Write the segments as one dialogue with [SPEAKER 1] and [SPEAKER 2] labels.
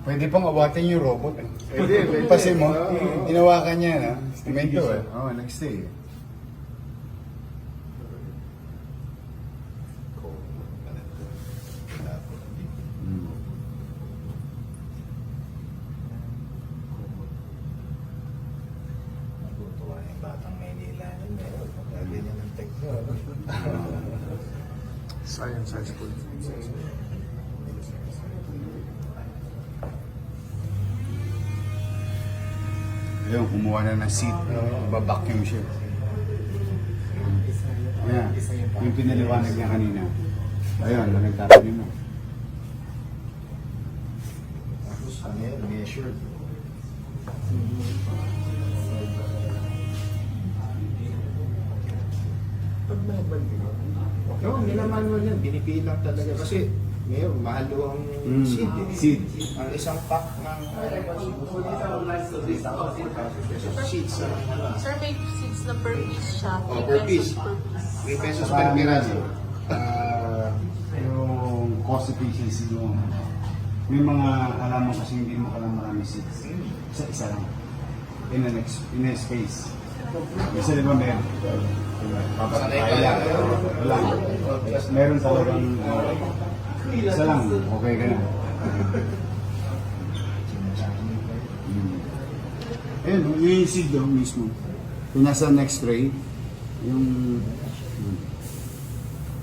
[SPEAKER 1] Pwede pang awatin yung robot eh.
[SPEAKER 2] Pwede.
[SPEAKER 1] Pasin mo, ginawa ka niya na. Cemento eh. Oo, nag-stay eh.
[SPEAKER 2] Natutuwa yung batang Maynila. Lagi niya ng tekno.
[SPEAKER 3] Science High School.
[SPEAKER 1] Ayun, kumuha na ng seat. Babacuum siya. Ayan, yung pinaliwanag niya kanina. Ayun, nagtatabi mo.
[SPEAKER 2] Tapos ano yun, measured. Pag may bandila. Oo, minamanual yan. Binipilang talaga. Kasi ngayon, mahal ang seed eh.
[SPEAKER 1] Seed.
[SPEAKER 2] Ang isang pack ng seeds na
[SPEAKER 4] Sir, may seeds na per piece siya.
[SPEAKER 2] Oh,
[SPEAKER 4] 3
[SPEAKER 2] per
[SPEAKER 4] pesos
[SPEAKER 2] piece.
[SPEAKER 4] per piece.
[SPEAKER 2] 3 pesos per piraso.
[SPEAKER 1] Yung cost efficiency yung may mga halaman kasi hindi mo kailangan marami seeds. Isa-isa lang. In a space. Isa di ba meron? Papatay lang. Wala. Meron talagang isa lang. Okay ka na. Ayun, yung seed doon mismo. Yung nasa next tray, yung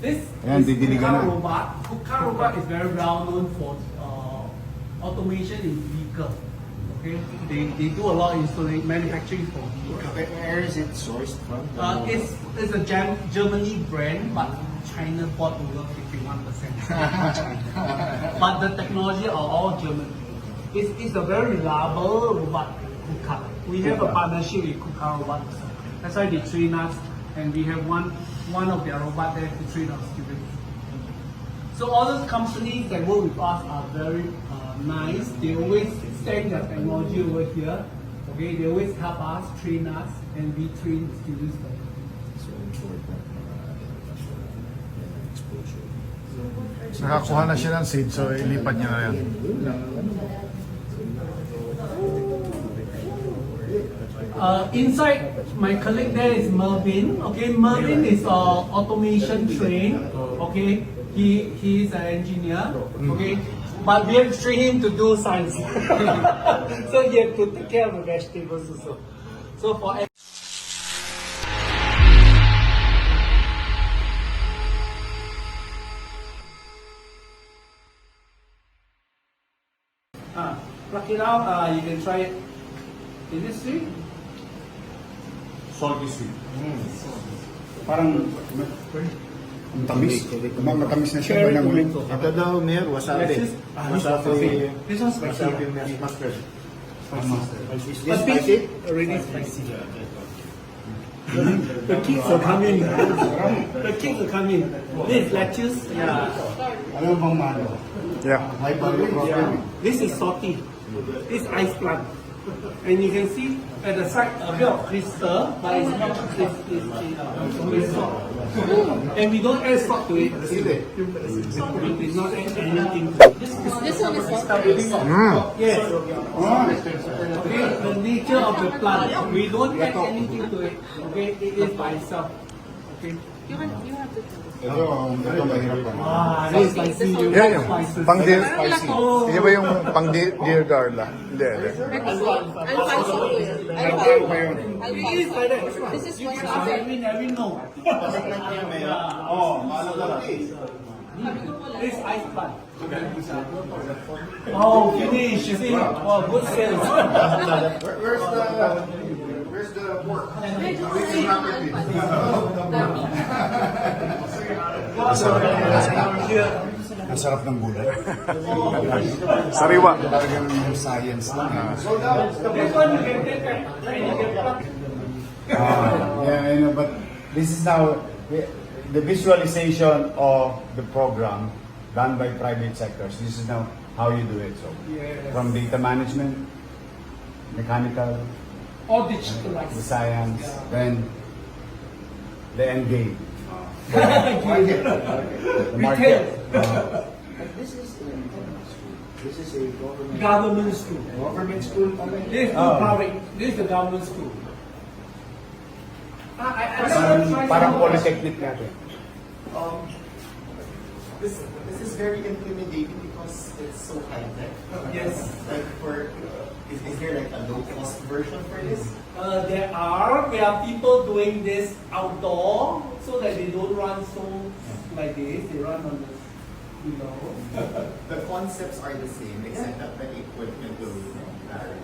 [SPEAKER 5] This
[SPEAKER 1] Ayan,
[SPEAKER 5] is
[SPEAKER 1] didiligan na.
[SPEAKER 5] Kuka robot. Kuka robot is very well known for automation in vehicle. Okay, they do a lot of installation manufacturing for vehicle.
[SPEAKER 2] Where is it sourced from?
[SPEAKER 5] It's a Germany brand, but China bought over 51%. But the technology are all German. It's a very reliable robot. Kuka. We have a partnership with Kuka Robots. That's why they train us, and we have one of their robot there to train our students. So all those companies that work with us are very nice. They always send their technology over here. Okay, they always help us, train us, and we train students.
[SPEAKER 2] So important. Exposure.
[SPEAKER 3] Nakakuha na siya ng seed, so ilipat niya na yan.
[SPEAKER 5] Inside, my colleague there is Mervin. Okay, Mervin is automation trained. Okay, he is an engineer. Okay, but we have to train him to do science. So he have to take care of the vegetables also. So for pluck it out. You can try it. In this street.
[SPEAKER 1] salty sweet. Parang matamis. Matamis na siya ba ng ulit?
[SPEAKER 2] Ito daw, Mayor, wasabi.
[SPEAKER 5] This one's spicy.
[SPEAKER 2] Wasabi mustard. Is this
[SPEAKER 5] But
[SPEAKER 2] spicy?
[SPEAKER 5] already spicy. The kids are coming. The kids are coming. This lettuce, yeah.
[SPEAKER 1] Ano bang malo?
[SPEAKER 3] Yeah.
[SPEAKER 1] High value problem.
[SPEAKER 5] This is salty. This is ice plant. And you can see at the side a bit of crystal, but it's not it's salt. And we don't add salt to it. We did not add anything to it.
[SPEAKER 4] This one is salty.
[SPEAKER 5] Yes. Okay, the nature of the plant. We don't add anything to it. Okay, it is by itself. Okay.
[SPEAKER 4] You have to tell.
[SPEAKER 1] Ito mahirap pa.
[SPEAKER 5] This is spicy.
[SPEAKER 3] Yan yung pang deer.
[SPEAKER 4] Spicy.
[SPEAKER 3] Yan ba yung pang deer Darla? Hindi, hindi.
[SPEAKER 5] It is like that.
[SPEAKER 4] This is
[SPEAKER 5] You
[SPEAKER 4] what's
[SPEAKER 5] can ask every no.
[SPEAKER 1] Oh, malo talaga.
[SPEAKER 5] This is ice plant. Oh, finish. You see? Oh, good sales.
[SPEAKER 2] Where's the pork?
[SPEAKER 1] Ang sarap ng gulay.
[SPEAKER 3] Sariwa.
[SPEAKER 1] Talagang science lang.
[SPEAKER 5] This one you can take it. And you can pluck it.
[SPEAKER 1] Yeah, I know, but this is now the visualization of the program done by private sectors. This is now how you do it. So,
[SPEAKER 5] Yes.
[SPEAKER 1] from data management, mechanical,
[SPEAKER 5] All
[SPEAKER 1] the
[SPEAKER 5] digitalized.
[SPEAKER 1] science, then the end game, the
[SPEAKER 5] Retail.
[SPEAKER 1] market.
[SPEAKER 2] This is This is a government,
[SPEAKER 5] Government school.
[SPEAKER 2] government school talaga.
[SPEAKER 5] This is
[SPEAKER 1] Oh.
[SPEAKER 5] public. This is the government school. I
[SPEAKER 1] Parang polytechnic natin.
[SPEAKER 6] Um, this is very intimidating because it's so high tech.
[SPEAKER 5] Yes.
[SPEAKER 6] Like is there like a low cost version for this?
[SPEAKER 5] There are people doing this outdoor so that they don't run so like this. They run on the below.
[SPEAKER 6] The concepts are the same except that the equipment will vary.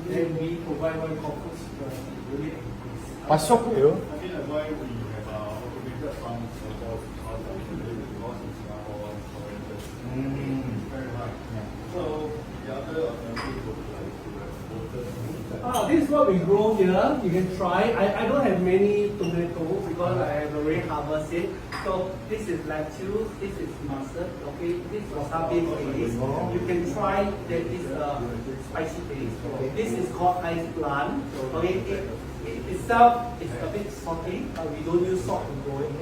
[SPEAKER 5] Then we provide what we call food really.
[SPEAKER 1] Pasok yun.
[SPEAKER 7] I think that's why we have automated farms in Singapore because of the cost in Singapore is horrendous. It's very high. So the other alternative would be like to have water.
[SPEAKER 5] This is what we grow here. You can try. I don't have many tomatoes because I have already harvested. So this is lettuce. This is mustard. Okay. This is wasabi paste. You can try that is spicy paste. This is called ice plant. Okay. It itself is a bit salty. We don't use salt to grow it.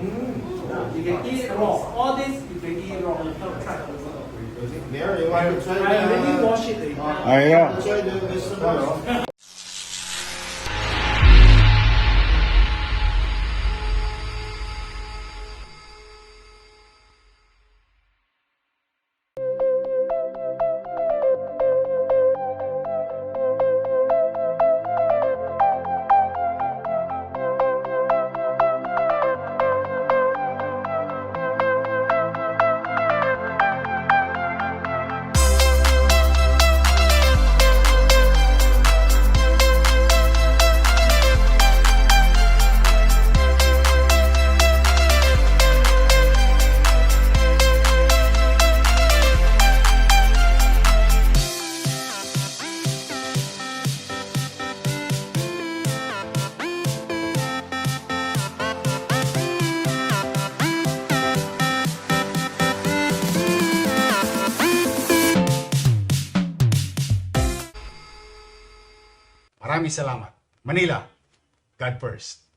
[SPEAKER 5] You can eat it raw. All this you can eat raw. Try.
[SPEAKER 2] There, you want to try
[SPEAKER 5] I already
[SPEAKER 2] the...
[SPEAKER 5] wash it.
[SPEAKER 1] Ay, yeah.
[SPEAKER 2] Try this tomorrow.
[SPEAKER 1] Maraming salamat. Manila, God first.